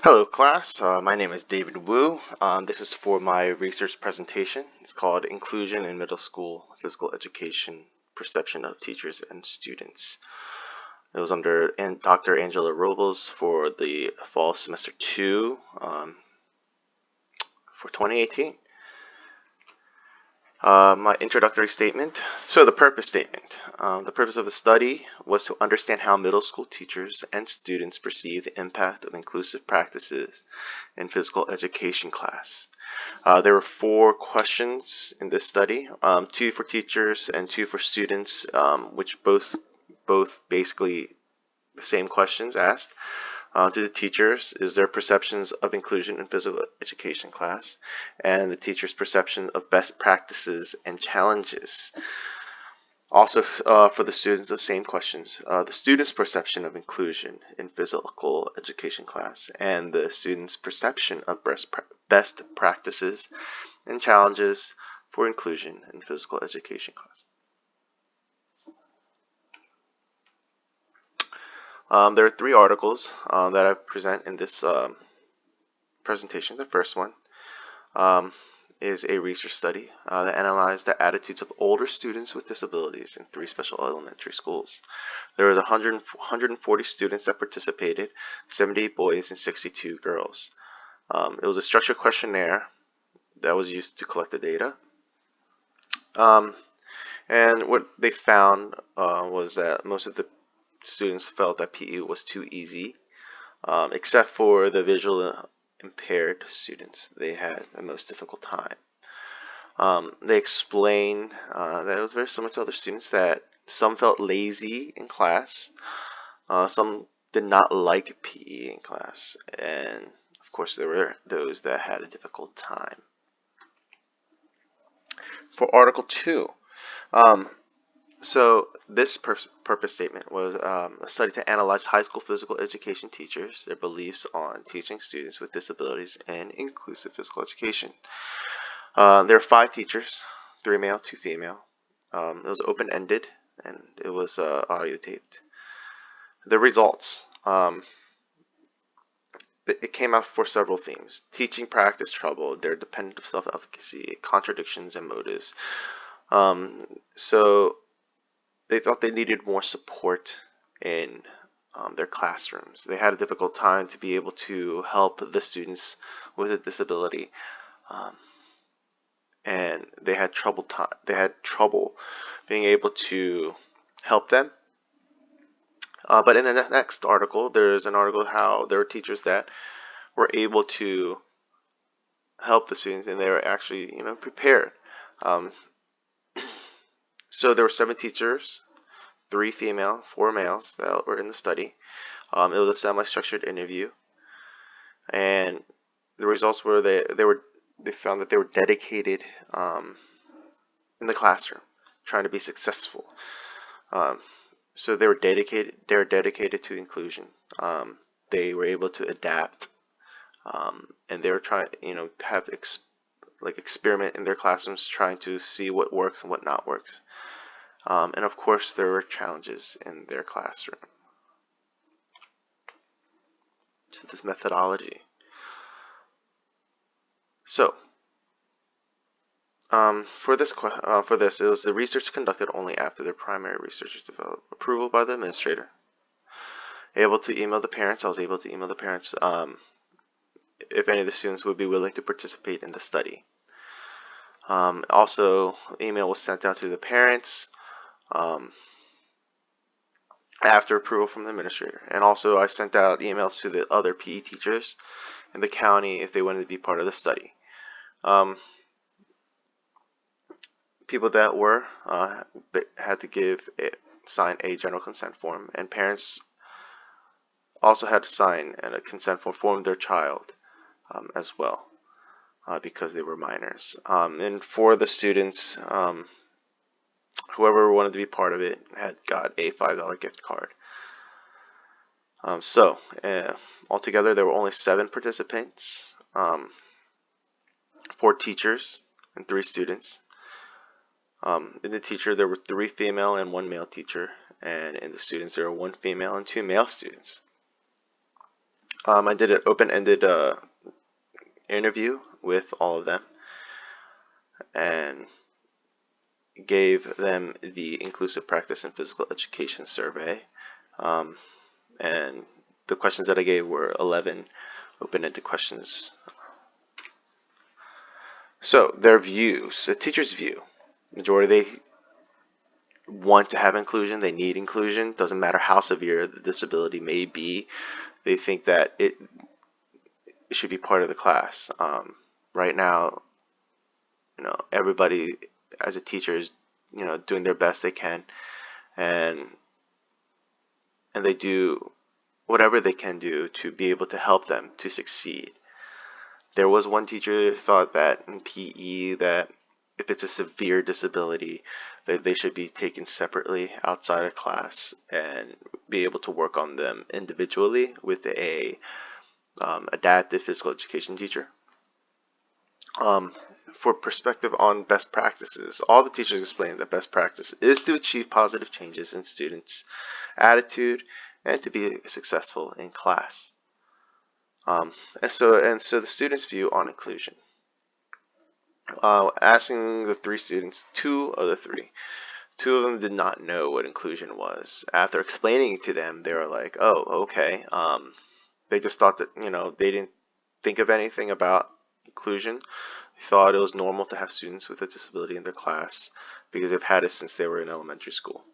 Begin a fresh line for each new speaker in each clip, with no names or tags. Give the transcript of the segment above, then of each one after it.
Hello class, my name is David Wu. This is for my research presentation. It's called Inclusion in Middle School Physical Education Perception of Teachers and Students. It was under Dr. Angela Robles for the fall semester 2 for 2018. My introductory statement. So the purpose statement. The purpose of the study was to understand how middle school teachers and students perceive the impact of inclusive practices in physical education class. There were 4 questions in this study, 2 for teachers and 2 for students, which both basically the same questions asked. To the teachers is their perceptions of inclusion in physical education class, and the teacher's perception of best practices and challenges. Also, for the students, the same questions. The student's perception of inclusion in physical education class, and the student's perception of best practices and challenges for inclusion in physical education class. There are 3 articles that I present in this presentation. The first one is a research study that analyzed the attitudes of older students with disabilities in 3 special elementary schools. There was 140 students that participated, 78 boys and 62 girls. It was a structured questionnaire that was used to collect the data. And what they found was that most of the students felt that PE was too easy, except for the visually impaired students. They had the most difficult time. They explained that it was very similar to other students, that some felt lazy in class, some did not like PE in class, and of course there were those that had a difficult time. For Article 2, so this purpose statement was a study to analyze high school physical education teachers, their beliefs on teaching students with disabilities and inclusive physical education. There are 5 teachers, 3 male, 2 female. It was open-ended and it was audio taped. The results. It came out for several themes: teaching practice trouble, their dependent of self-efficacy, contradictions, and motives. So they thought they needed more support in their classrooms. They had a difficult time to be able to help the students with a disability, and they had trouble being able to help them. But in the next article, there's an article how there were teachers that were able to help the students, and they were actually, prepared. So there were 7 teachers, 3 female, 4 males that were in the study. It was a semi-structured interview, and the results were they found that they were dedicated in the classroom, trying to be successful. So they were dedicated. They were dedicated to inclusion. They were able to adapt, and they were trying, have experiment in their classrooms, trying to see what works and what not works. And of course, there were challenges in their classroom to this methodology. So, for this, it was the research conducted only after their primary researchers developed approval by the administrator. Able to email the parents. I was able to email the parents if any of the students would be willing to participate in the study. Also, email was sent out to the parents after approval from the administrator. And also I sent out emails to the other PE teachers in the county if they wanted to be part of the study. People that were had to sign a general consent form, and parents also had to sign a consent form for their child as well, because they were minors. And for the students, whoever wanted to be part of it had got a $5 gift card. So altogether there were only 7 participants, 4 teachers and 3 students. In the teacher there were 3 female and 1 male teacher, and in the students there were 1 female and 2 male students. I did an open-ended interview with all of them and gave them the Inclusive Practice in Physical Education survey. And the questions that I gave were 11 open-ended questions. So their views, the teacher's view, majority, they want to have inclusion, they need inclusion, doesn't matter how severe the disability may be, they think that it should be part of the class. Right now, everybody as a teacher is, doing their best they can, and they do whatever they can do to be able to help them to succeed. There was one teacher who thought that in PE that if it's a severe disability, that they should be taken separately outside of class and be able to work on them individually with a adaptive physical education teacher. For perspective on best practices, all the teachers explained that best practice is to achieve positive changes in students' attitude and to be successful in class. And so the students' view on inclusion. Asking the 3 students, 2 of them did not know what inclusion was. After explaining to them, they were like, "Oh, okay." They just thought that they didn't think of anything about inclusion. They thought it was normal to have students with a disability in their class because they've had it since they were in elementary school.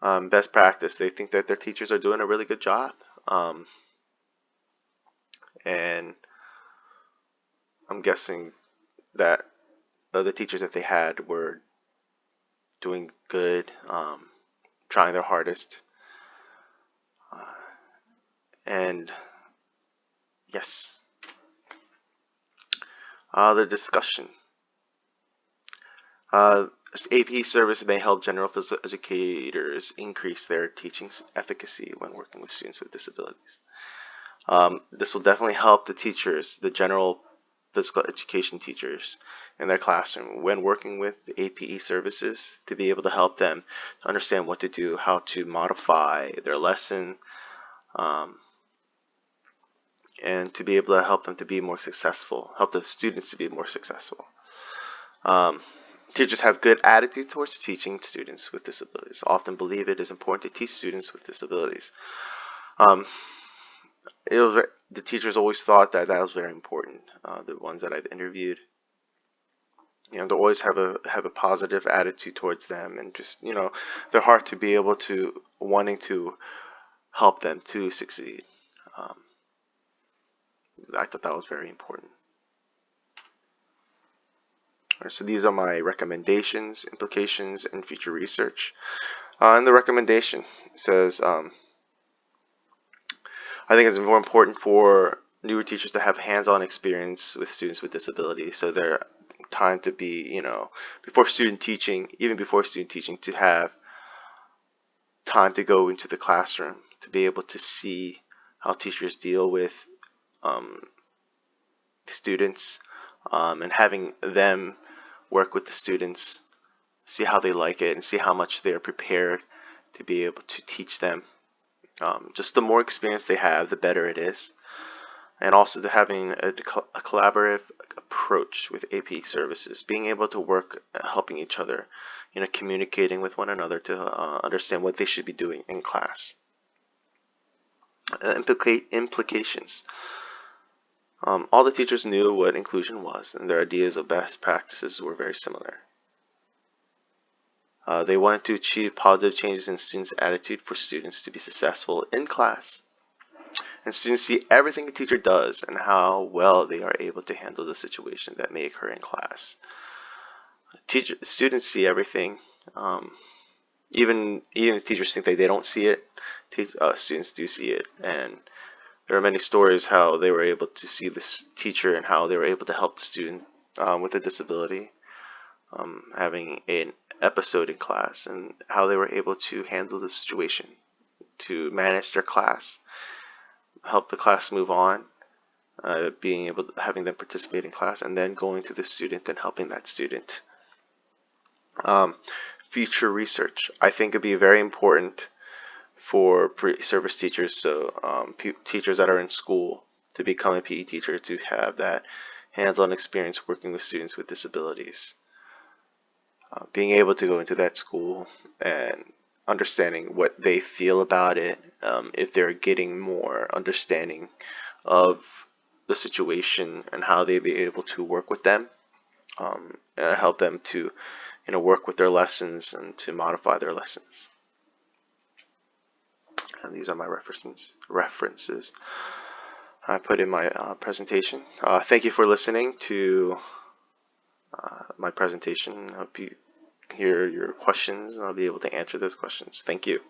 Best practice, they think that their teachers are doing a really good job. And I'm guessing that the teachers that they had were doing good, trying their hardest. And yes, the discussion. AP service may help general physical educators increase their teaching efficacy when working with students with disabilities. This will definitely help the teachers, the general physical education teachers in their classroom when working with the APE services, to be able to help them to understand what to do, how to modify their lesson, and to be able to help them to be more successful, help the students to be more successful. Teachers have good attitude towards teaching students with disabilities. Often believe it is important to teach students with disabilities. The teachers always thought that was very important. The ones that I've interviewed, they always have a positive attitude towards them, and just their heart to be able to wanting to help them to succeed. I thought that was very important. Right, so these are my recommendations, implications, and future research. In the recommendation, it says, I think it's more important for newer teachers to have hands-on experience with students with disabilities, so their time to be, before student teaching, even before student teaching, to have time to go into the classroom, to be able to see how teachers deal with students, and having them work with the students, see how they like it, and see how much they're prepared to be able to teach them. Just the more experience they have, the better it is. And also having a collaborative approach with AP services, being able to work, helping each other, communicating with one another to understand what they should be doing in class. Implications. All the teachers knew what inclusion was, and their ideas of best practices were very similar. They wanted to achieve positive changes in students' attitude for students to be successful in class. And students see everything a teacher does and how well they are able to handle the situation that may occur in class. Students see everything. Even teachers think that they don't see it. Students do see it, and there are many stories how they were able to see this teacher and how they were able to help the student with a disability, having an episode in class, and how they were able to handle the situation, to manage their class, help the class move on, having them participate in class, and then going to the student and helping that student. Future research. I think it'd be very important for pre-service teachers, so teachers that are in school to become a PE teacher, to have that hands-on experience working with students with disabilities. Being able to go into that school and understanding what they feel about it, if they're getting more understanding of the situation and how they be able to work with them, help them to work with their lessons and to modify their lessons. And these are my references I put in my presentation. Thank you for listening to my presentation. I hope you hear your questions and I'll be able to answer those questions. Thank you.